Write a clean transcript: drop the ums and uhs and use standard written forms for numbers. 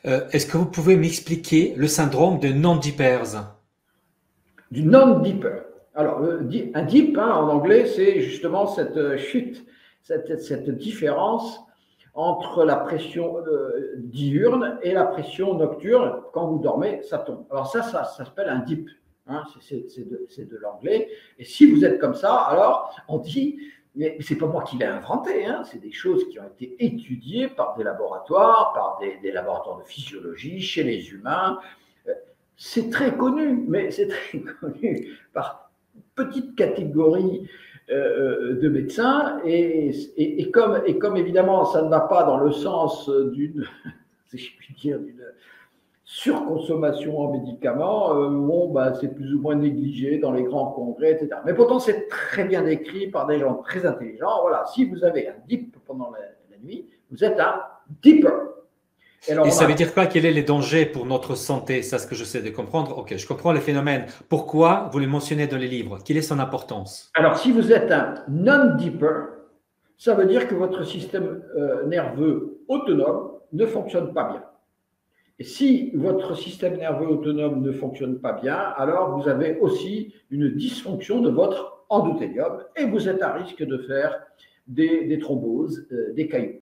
Est-ce que vous pouvez m'expliquer le syndrome de non-dippers? Du non-dipper. Alors, un dip, hein, en anglais, c'est justement cette chute, cette différence entre la pression diurne et la pression nocturne. Quand vous dormez, ça tombe. Alors ça s'appelle un dip. Hein, c'est de l'anglais. Et si vous êtes comme ça, alors on dit, mais c'est pas moi qui l'ai inventé, hein, c'est des choses qui ont été étudiées par des laboratoires, par des laboratoires de physiologie, chez les humains. C'est très connu, mais c'est très connu par une petite catégorie de médecins. Et comme évidemment, ça ne va pas dans le sens d'une, si je puis dire, d'une surconsommation en médicaments, bon, bah, c'est plus ou moins négligé dans les grands congrès, etc. Mais pourtant, c'est très bien décrit par des gens très intelligents. Voilà, si vous avez un dip pendant la nuit, vous êtes un dipper. Et alors, Et on ça veut a dire quoi? Quels sont les dangers pour notre santé? C'est ce que j'essaie de comprendre. Ok, je comprends le phénomène. Pourquoi vous le mentionnez dans les livres? Quelle est son importance? Alors, si vous êtes un non-dipper, ça veut dire que votre système nerveux autonome ne fonctionne pas bien. Et si votre système nerveux autonome ne fonctionne pas bien, alors vous avez aussi une dysfonction de votre endothélium et vous êtes à risque de faire des thromboses, des caillots.